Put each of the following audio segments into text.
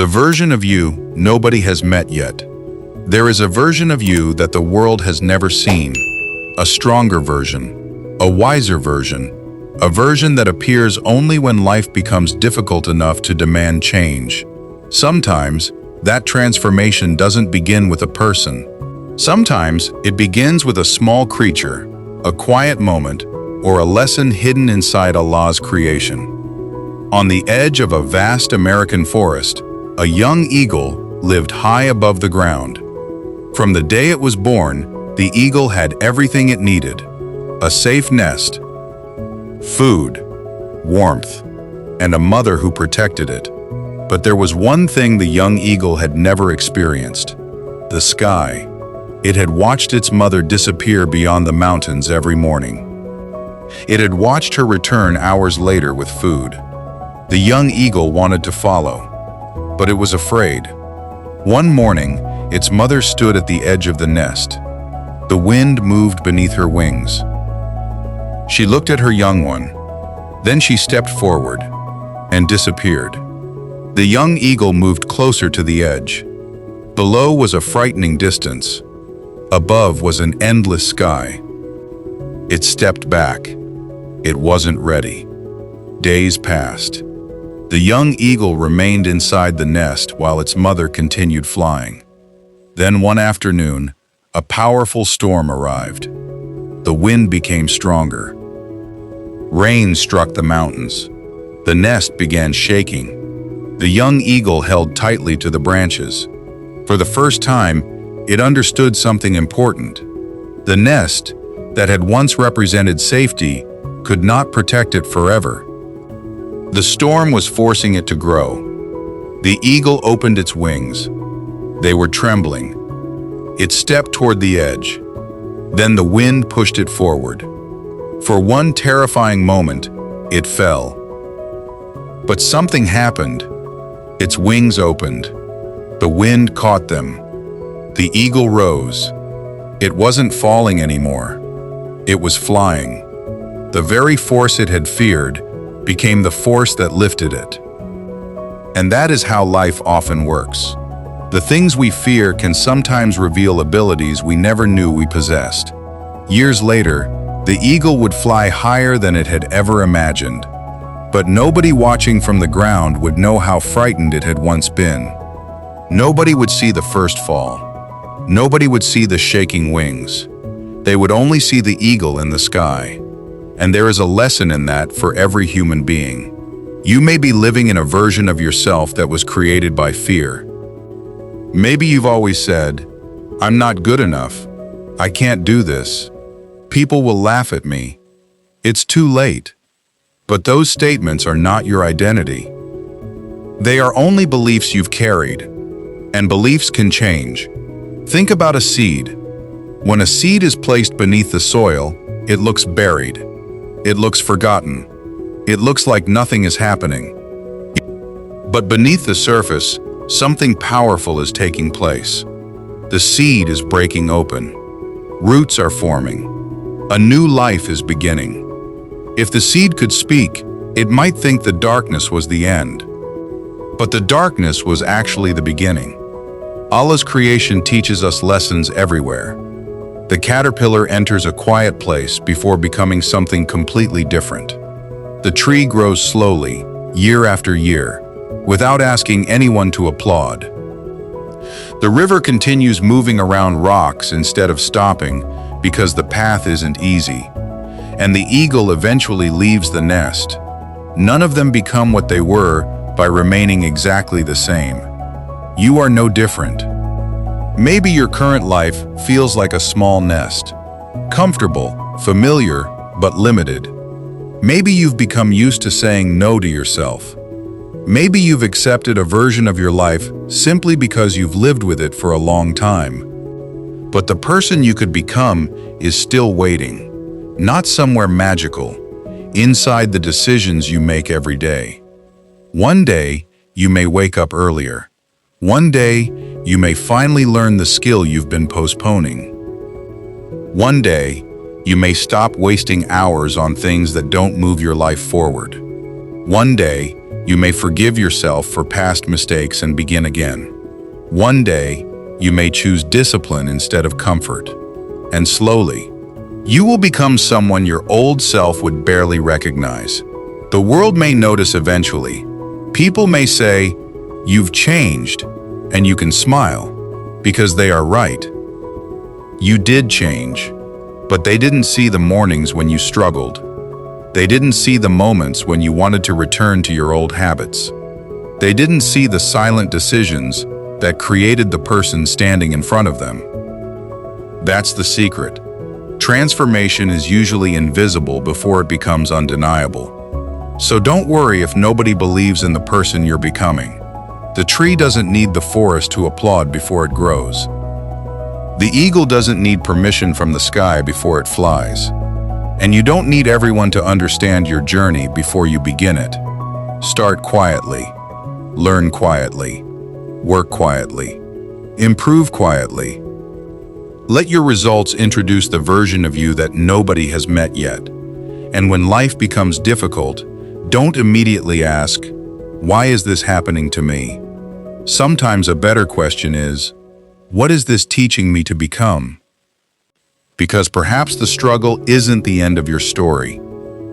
The version of you nobody has met yet. There is a version of you that the world has never seen. A stronger version, a wiser version, a version that appears only when life becomes difficult enough to demand change. Sometimes, that transformation doesn't begin with a person. Sometimes, it begins with a small creature, a quiet moment, or a lesson hidden inside Allah's creation. On the edge of a vast American forest, a young eagle lived high above the ground. From the day it was born, the eagle had everything it needed: a safe nest, food, warmth, and a mother who protected it. But there was one thing the young eagle had never experienced: the sky. It had watched its mother disappear beyond the mountains every morning. It had watched her return hours later with food. The young eagle wanted to follow, but it was afraid. One morning, its mother stood at the edge of the nest. The wind moved beneath her wings. She looked at her young one. Then she stepped forward and disappeared. The young eagle moved closer to the edge. Below was a frightening distance. Above was an endless sky. It stepped back. It wasn't ready. Days passed. The young eagle remained inside the nest while its mother continued flying. Then one afternoon, a powerful storm arrived. The wind became stronger. Rain struck the mountains. The nest began shaking. The young eagle held tightly to the branches. For the first time, it understood something important. The nest, that had once represented safety, could not protect it forever. The storm was forcing it to grow. The eagle opened its wings. They were trembling. It stepped toward the edge. Then the wind pushed it forward. For one terrifying moment, it fell. But something happened. Its wings opened. The wind caught them. The eagle rose. It wasn't falling anymore. It was flying. The very force it had feared became the force that lifted it. And that is how life often works. The things we fear can sometimes reveal abilities we never knew we possessed. Years later, the eagle would fly higher than it had ever imagined. But nobody watching from the ground would know how frightened it had once been. Nobody would see the first fall. Nobody would see the shaking wings. They would only see the eagle in the sky. And there is a lesson in that for every human being. You may be living in a version of yourself that was created by fear. Maybe you've always said, "I'm not good enough. I can't do this. People will laugh at me. It's too late." But those statements are not your identity. They are only beliefs you've carried. And beliefs can change. Think about a seed. When a seed is placed beneath the soil, it looks buried. It looks forgotten. It looks like nothing is happening. But beneath the surface, something powerful is taking place. The seed is breaking open. Roots are forming. A new life is beginning. If the seed could speak, it might think the darkness was the end. But the darkness was actually the beginning. Allah's creation teaches us lessons everywhere. The caterpillar enters a quiet place before becoming something completely different. The tree grows slowly, year after year, without asking anyone to applaud. The river continues moving around rocks instead of stopping because the path isn't easy. And the eagle eventually leaves the nest. None of them become what they were by remaining exactly the same. You are no different. Maybe your current life feels like a small nest. Comfortable, familiar, but limited. Maybe you've become used to saying no to yourself. Maybe you've accepted a version of your life simply because you've lived with it for a long time. But the person you could become is still waiting. Not somewhere magical, inside the decisions you make every day. One day, you may wake up earlier. One day, you may finally learn the skill you've been postponing. One day, you may stop wasting hours on things that don't move your life forward. One day, You may forgive yourself for past mistakes and begin again. One day, you may choose discipline instead of comfort. And slowly, you will become someone your old self would barely recognize. The world may notice eventually. People may say, "You've changed," and you can smile, because they are right. You did change, but they didn't see the mornings when you struggled. They didn't see the moments when you wanted to return to your old habits. They didn't see the silent decisions that created the person standing in front of them. That's the secret. Transformation is usually invisible before it becomes undeniable. So don't worry if nobody believes in the person you're becoming. The tree doesn't need the forest to applaud before it grows. The eagle doesn't need permission from the sky before it flies. And you don't need everyone to understand your journey before you begin it. Start quietly. Learn quietly. Work quietly. Improve quietly. Let your results introduce the version of you that nobody has met yet. And when life becomes difficult, don't immediately ask, "Why is this happening to me?" Sometimes a better question is, "What is this teaching me to become?" Because perhaps the struggle isn't the end of your story.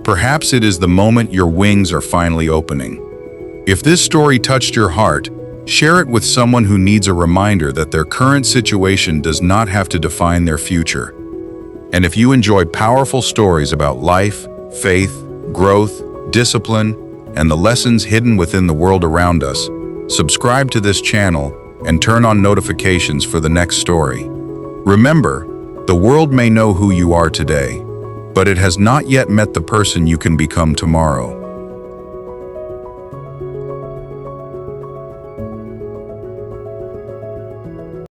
Perhaps it is the moment your wings are finally opening. If this story touched your heart, share it with someone who needs a reminder that their current situation does not have to define their future. And if you enjoy powerful stories about life, faith, growth, discipline, and the lessons hidden within the world around us, subscribe to this channel and turn on notifications for the next story. Remember, the world may know who you are today, but it has not yet met the person you can become tomorrow.